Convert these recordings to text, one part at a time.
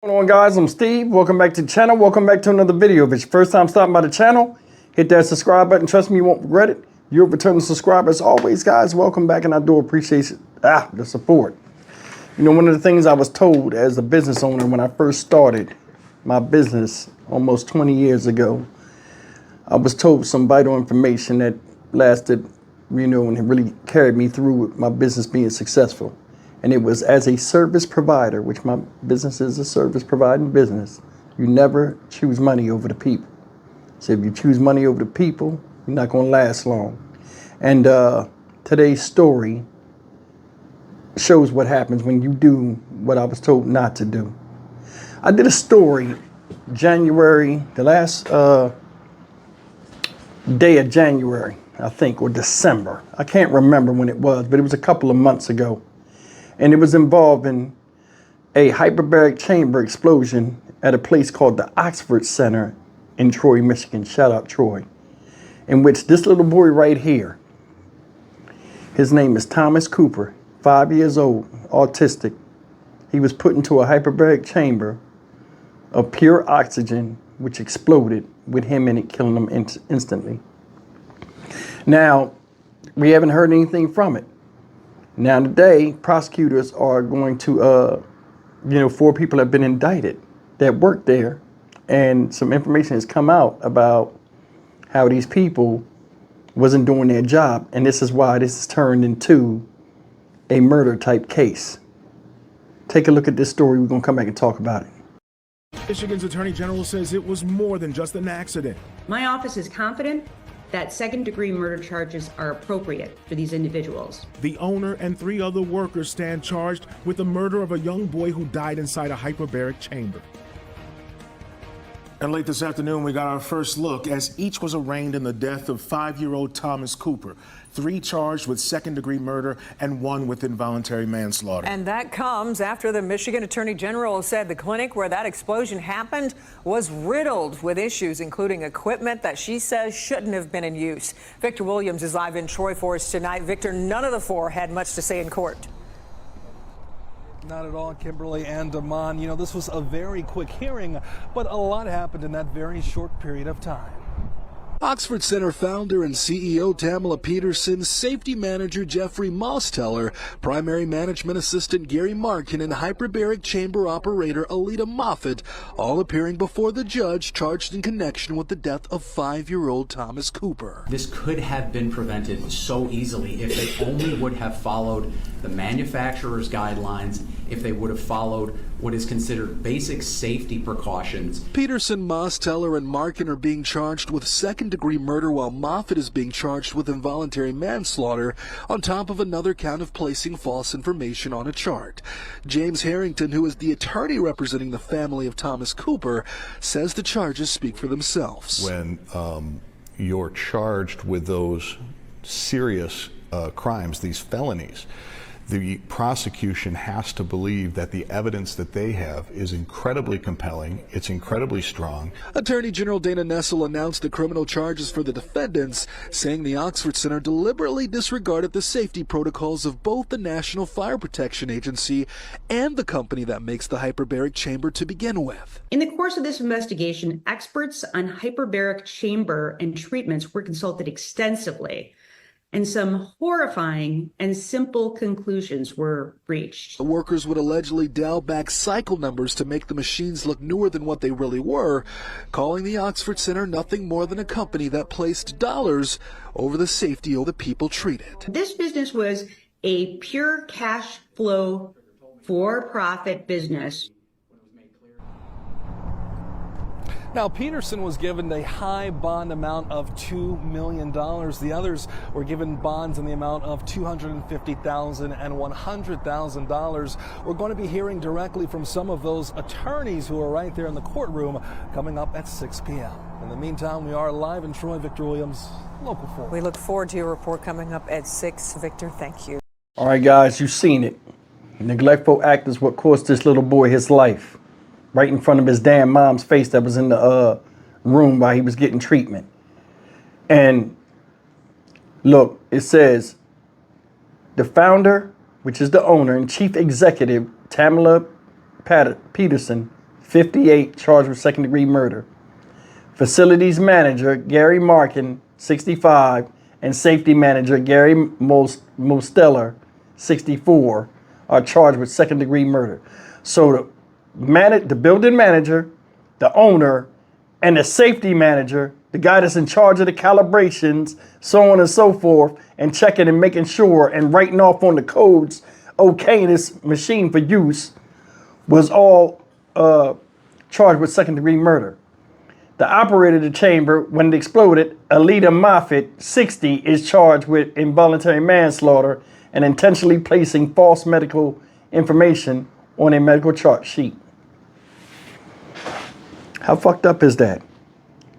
What's going on, guys? I'm Steve. Welcome back to the channel. Welcome back to another video. If it's your first time stopping by the channel, hit that subscribe button. Trust me, you won't regret it. You're a returning subscriber. As always, guys, welcome back, and I do appreciate the support. You know, one of the things I was told as a business owner when I first started my business almost 20 years ago, I was told some vital information that lasted, and it really carried me through my business being successful. And it was, as a service provider, which my business is a service providing business, you never choose money over the people. So if you choose money over the people, you're not going to last long. And today's story shows what happens when you do what I was told not to do. I did a story January, the last day of January, I think, or December. I can't remember when it was, but it was a couple of months ago. And it was involving a hyperbaric chamber explosion at a place called the Oxford Center in Troy, Michigan. Shout out Troy. In which this little boy right here, his name is Thomas Cooper, 5 years old, autistic. He was put into a hyperbaric chamber of pure oxygen, which exploded with him in it, killing him instantly. Now, we haven't heard anything from it. Now today, prosecutors are going to, 4 people have been indicted that worked there, and some information has come out about how these people wasn't doing their job, and this is why this is turned into a murder type case. Take a look at this story. We're gonna come back and talk about it. Michigan's Attorney General says it was more than just an accident. My office is confident that second-degree murder charges are appropriate for these individuals. The owner and 3 other workers stand charged with the murder of a young boy who died inside a hyperbaric chamber. And late this afternoon, we got our first look as each was arraigned in the death of 5-year-old Thomas Cooper. 3 charged with second-degree murder and 1 with involuntary manslaughter. And that comes after the Michigan Attorney General said the clinic where that explosion happened was riddled with issues, including equipment that she says shouldn't have been in use. Victor Williams is live in Troy for us tonight. Victor, none of the 4 had much to say in court. Not at all, Kimberly and Damon. This was a very quick hearing, but a lot happened in that very short period of time. Oxford Center founder and CEO Tamala Peterson, safety manager Jeffrey Mosteller, primary management assistant Gary Markin, and hyperbaric chamber operator Alita Moffitt, all appearing before the judge charged in connection with the death of 5-year-old Thomas Cooper. This could have been prevented so easily if they only would have followed the manufacturer's guidelines, if they would have followed what is considered basic safety precautions. Peterson, Mosteller, and Markin are being charged with second-degree murder, while Moffitt is being charged with involuntary manslaughter, on top of another count of placing false information on a chart. James Harrington, who is the attorney representing the family of Thomas Cooper, says the charges speak for themselves. When you're charged with those serious crimes, these felonies, the prosecution has to believe that the evidence that they have is incredibly compelling, it's incredibly strong. Attorney General Dana Nessel announced the criminal charges for the defendants, saying the Oxford Center deliberately disregarded the safety protocols of both the National Fire Protection Agency and the company that makes the hyperbaric chamber to begin with. In the course of this investigation, experts on hyperbaric chamber and treatments were consulted extensively, and some horrifying and simple conclusions were reached. The workers would allegedly dial back cycle numbers to make the machines look newer than what they really were, calling the Oxford Center nothing more than a company that placed dollars over the safety of the people treated. This business was a pure cash flow, for-profit business. Now, Peterson was given a high bond amount of $2 million. The others were given bonds in the amount of $250,000 and $100,000. We're going to be hearing directly from some of those attorneys who are right there in the courtroom coming up at 6 p.m. In the meantime, we are live in Troy. Victor Williams, Local 4. We look forward to your report coming up at 6. Victor, thank you. All right, guys, you've seen it. Neglectful act is what cost this little boy his life. Right in front of his damn mom's face that was in the room while he was getting treatment. And look, it says, the founder, which is the owner and chief executive, Tamala Peterson, 58, charged with second-degree murder. Facilities manager Gary Markin, 65, and safety manager Gary Mosteller, 64, are charged with second-degree murder. So the building manager, the owner, and the safety manager, the guy that's in charge of the calibrations, so on and so forth, and checking and making sure and writing off on the codes, okaying this machine for use, was all charged with second-degree murder. The operator of the chamber, when it exploded, Alita Moffitt, 60, is charged with involuntary manslaughter and intentionally placing false medical information on a medical chart sheet. How fucked up is that?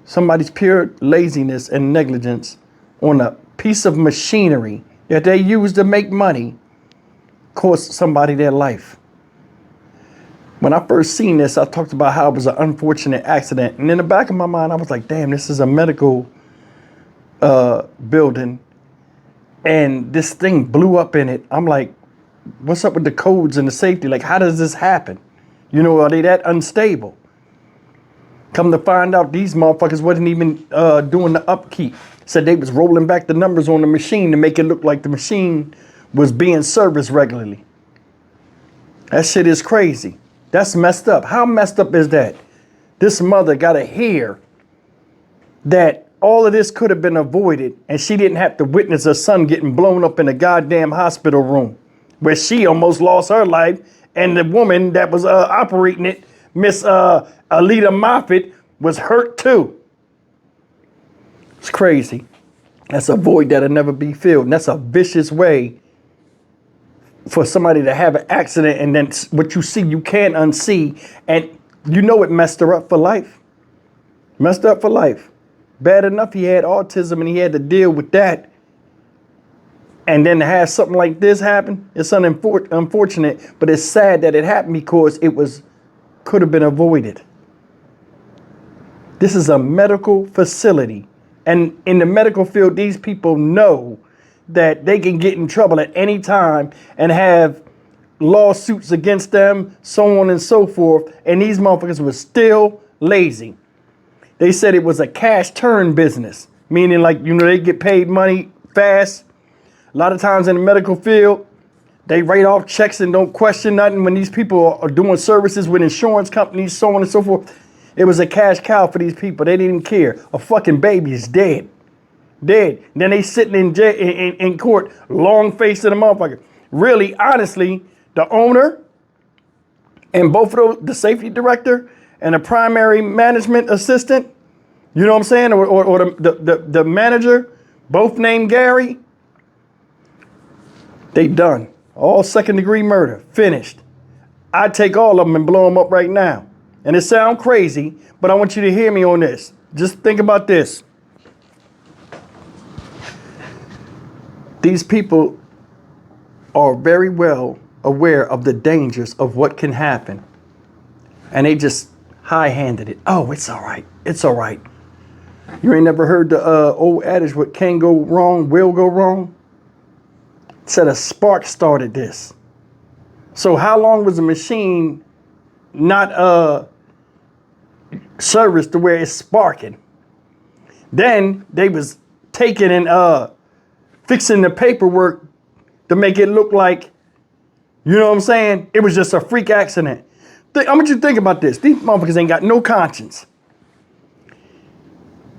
Somebody's pure laziness and negligence on a piece of machinery that they use to make money cost somebody their life. When I first seen this, I talked about how it was an unfortunate accident. And in the back of my mind, I was like, damn, this is a medical building. And this thing blew up in it. I'm like, what's up with the codes and the safety? Like, how does this happen? You know, are they that unstable? Come to find out, these motherfuckers wasn't even doing the upkeep. Said they was rolling back the numbers on the machine to make it look like the machine was being serviced regularly. That shit is crazy. That's messed up. How messed up is that? This mother got to hear that all of this could have been avoided and she didn't have to witness her son getting blown up in a goddamn hospital room where she almost lost her life, and the woman that was operating it, Miss Alita Moffitt, was hurt too. It's crazy. That's a void that'll never be filled. And that's a vicious way for somebody to have an accident, and then what you see, you can't unsee. And you know it messed her up for life. Messed up for life. Bad enough he had autism and he had to deal with that. And then to have something like this happen, it's unfortunate, but it's sad that it happened because it could have been avoided. This is a medical facility. And in the medical field, these people know that they can get in trouble at any time and have lawsuits against them, so on and so forth. And these motherfuckers were still lazy. They said it was a cash turn business, meaning like, you know, they get paid money fast. A lot of times in the medical field, they write off checks and don't question nothing. When these people are doing services with insurance companies, so on and so forth, it was a cash cow for these people. They didn't care. A fucking baby is dead. Dead. Then they sitting in jail, in court, long face of the motherfucker. Really, honestly, the owner and both of those, the safety director and the primary management assistant, you know what I'm saying, or the manager, both named Gary, they done. All second-degree murder, finished. I'd take all of them and blow them up right now. And it sounds crazy, but I want you to hear me on this. Just think about this. These people are very well aware of the dangers of what can happen. And they just high-handed it. Oh, it's all right. It's all right. You ain't never heard the old adage, what can go wrong will go wrong? Said a spark started this. So how long was the machine not serviced to where it's sparking? Then they was taking and fixing the paperwork to make it look like, you know what I'm saying, it was just a freak accident. I want you to think about this. These motherfuckers ain't got no conscience.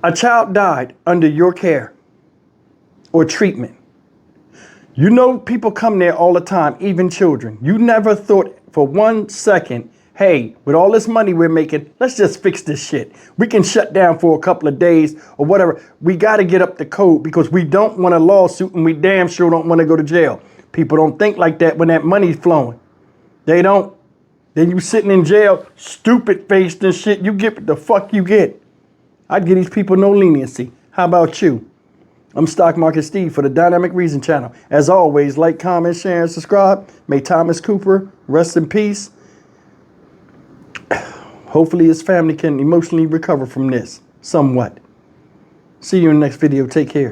A child died under your care or treatment. You know people come there all the time, even children. You never thought for 1 second, hey, with all this money we're making, let's just fix this shit. We can shut down for a couple of days or whatever. We got to get up the code because we don't want a lawsuit and we damn sure don't want to go to jail. People don't think like that when that money's flowing. They don't. Then you sitting in jail, stupid faced and shit. You get what the fuck you get. I'd give these people no leniency. How about you? I'm Stock Market Steve for the Dynamic Reason channel. As always, like, comment, share, and subscribe. May Thomas Cooper rest in peace. Hopefully his family can emotionally recover from this somewhat. See you in the next video. Take care.